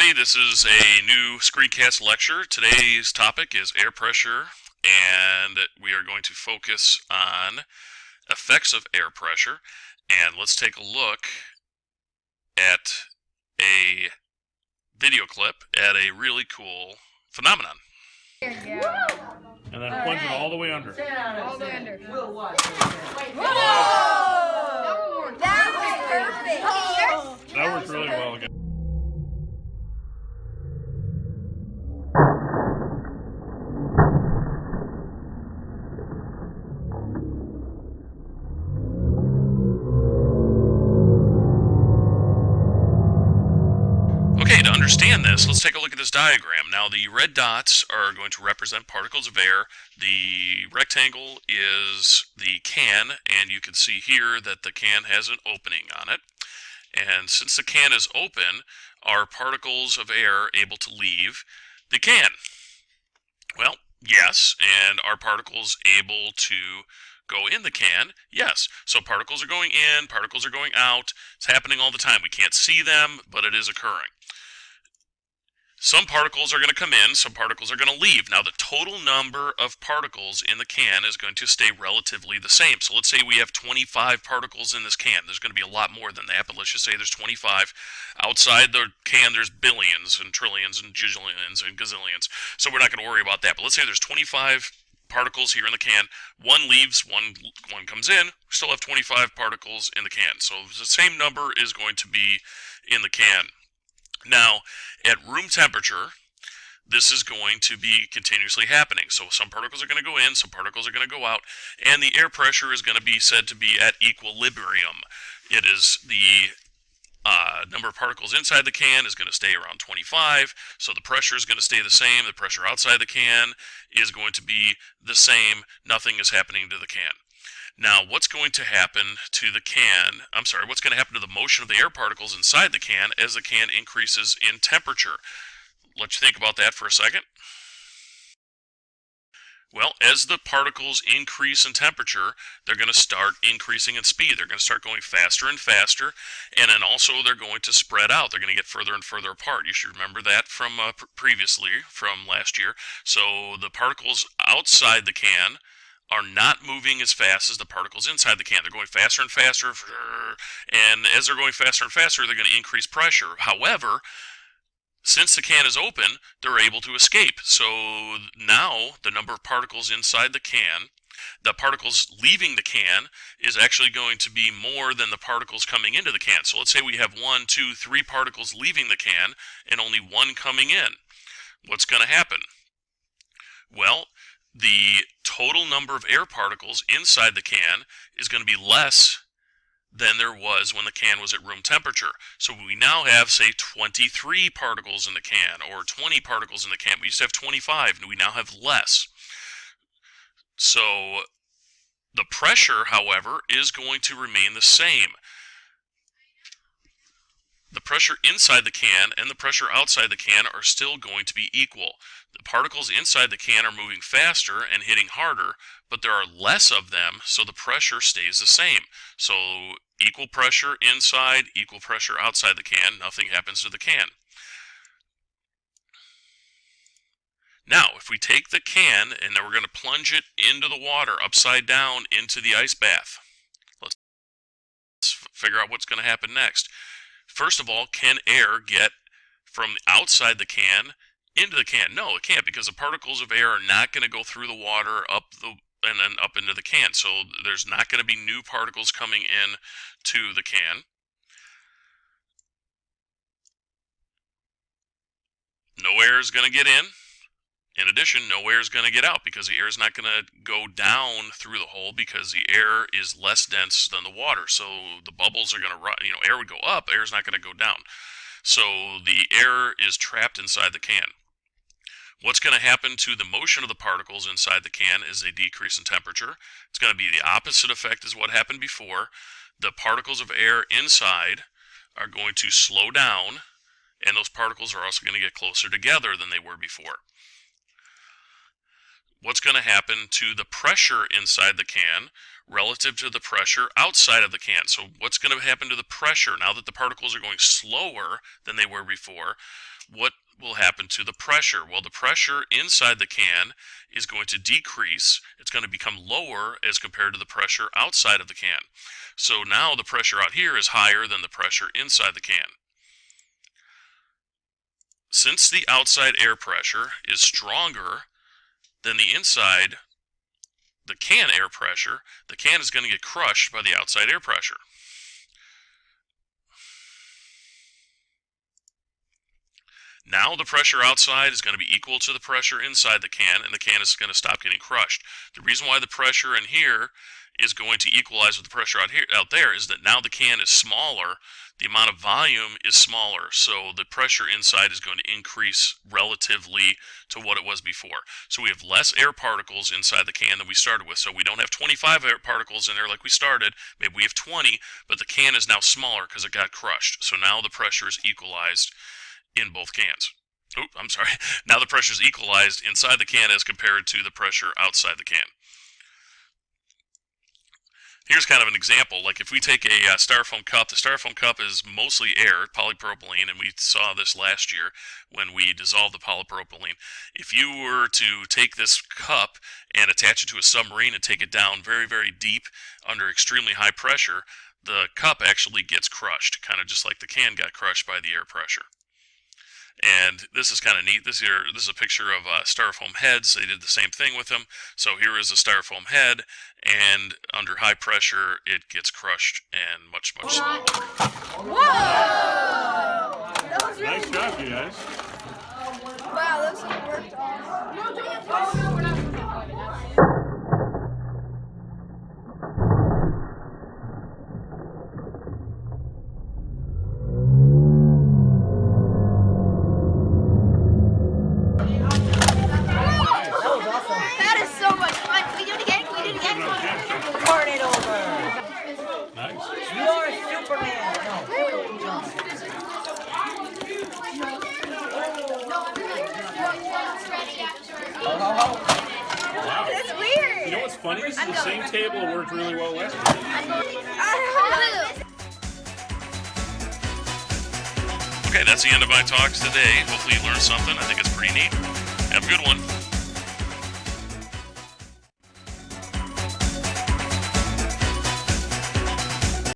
everybody. This is a new screencast lecture. Today's topic is air pressure, and we are going to focus on effects of air pressure. And let's take a look at a video clip at a really cool phenomenon. And then plunge it all the way under. All the way under. We'll watch. Whoa! That was perfect. That worked really well again. Okay, to understand this, let's take a look at this diagram. Now, the red dots are going to represent particles of air. The rectangle is the can, and you can see here that the can has an opening on it. And since the can is open, are particles of air able to leave the can? Well, yes. And are particles able to go in the can? Yes. So particles are going in, particles are going out. It's happening all the time. We can't see them, but it is occurring. Some particles are going to come in, some particles are going to leave. Now, the total number of particles in the can is going to stay relatively the same. So let's say we have 25 particles in this can. There's going to be a lot more than that, but let's just say there's 25. Outside the can, there's billions and trillions and gajillions and gazillions. So we're not going to worry about that. But let's say there's 25 particles here in the can. One leaves, one comes in. We still have 25 particles in the can. So the same number is going to be in the can. Now, at room temperature, this is going to be continuously happening. So some particles are going to go in, some particles are going to go out, and the air pressure is going to be said to be at equilibrium. It is the number of particles inside the can is going to stay around 25, so the pressure is going to stay the same. The pressure outside the can is going to be the same. Nothing is happening to the can. Now, what's going to happen to the can, what's going to happen to the motion of the air particles inside the can as the can increases in temperature? Let you think about that for a second. Well, as the particles increase in temperature, they're going to start increasing in speed. They're going to start going faster and faster, and then also they're going to spread out. They're going to get further and further apart. You should remember that from previously, from last year. So the particles outside the can are not moving as fast as the particles inside the can. They're going faster and faster, and as they're going faster and faster, they're going to increase pressure. However, since the can is open, they're able to escape. So now the number of particles inside the can, the particles leaving the can, is actually going to be more than the particles coming into the can. So let's say we have 1, 2, 3 particles leaving the can and only 1 coming in. What's going to happen? Well, the total number of air particles inside the can is going to be less than there was when the can was at room temperature. So we now have, say, 23 particles in the can, or 20 particles in the can. We used to have 25, and we now have less. So the pressure, however, is going to remain the same. The pressure inside the can and the pressure outside the can are still going to be equal. The particles inside the can are moving faster and hitting harder, but there are less of them, so the pressure stays the same. So equal pressure inside, equal pressure outside the can, nothing happens to the can. Now, if we take the can and then we're going to plunge it into the water, upside down into the ice bath, let's figure out what's going to happen next. First of all, can air get from outside the can into the can? No, it can't, because the particles of air are not going to go through the water and then up into the can. So there's not going to be new particles coming in to the can. No air is going to get in. In addition, no air is going to get out, because the air is not going to go down through the hole, because the air is less dense than the water. So the bubbles are going to air would go up, air is not going to go down. So the air is trapped inside the can. What's going to happen to the motion of the particles inside the can is a decrease in temperature. It's going to be the opposite effect as what happened before. The particles of air inside are going to slow down, and those particles are also going to get closer together than they were before. What's going to happen to the pressure inside the can relative to the pressure outside of the can? So what's going to happen to the pressure now that the particles are going slower than they were before? what will happen to the pressure? Well, the pressure inside the can is going to decrease. It's going to become lower as compared to the pressure outside of the can. So now the pressure out here is higher than the pressure inside the can. Since the outside air pressure is stronger than the inside, the can air pressure, the can is going to get crushed by the outside air pressure. Now the pressure outside is going to be equal to the pressure inside the can, and the can is going to stop getting crushed. The reason why the pressure in here is going to equalize with the pressure out there is that now the can is smaller, the amount of volume is smaller, so the pressure inside is going to increase relatively to what it was before. So we have less air particles inside the can than we started with. So we don't have 25 air particles in there like we started. Maybe we have 20, but the can is now smaller because it got crushed. So now the pressure is equalized in both cans. Oh, I'm sorry. Now the pressure is equalized inside the can as compared to the pressure outside the can. Here's kind of an example. Like if we take a styrofoam cup, the styrofoam cup is mostly air, polypropylene, and we saw this last year when we dissolved the polypropylene. If you were to take this cup and attach it to a submarine and take it down very, very deep under extremely high pressure, the cup actually gets crushed, kind of just like the can got crushed by the air pressure. And this is kind of neat. This is a picture of styrofoam heads. They did the same thing with them. So here is a styrofoam head, and under high pressure, it gets crushed and much, much slower. Whoa! That was really Nice job, you guys. Wow, those worked awesome. No, we're not. That is so much fun. Can we do it again? Can we do it again? Turn it over. Nice. You're Superman. It's weird. You know what's funny? This is the same table that worked really well last year. Okay, that's the end of my talks today. Hopefully you learned something. I think it's pretty neat. Have a good one.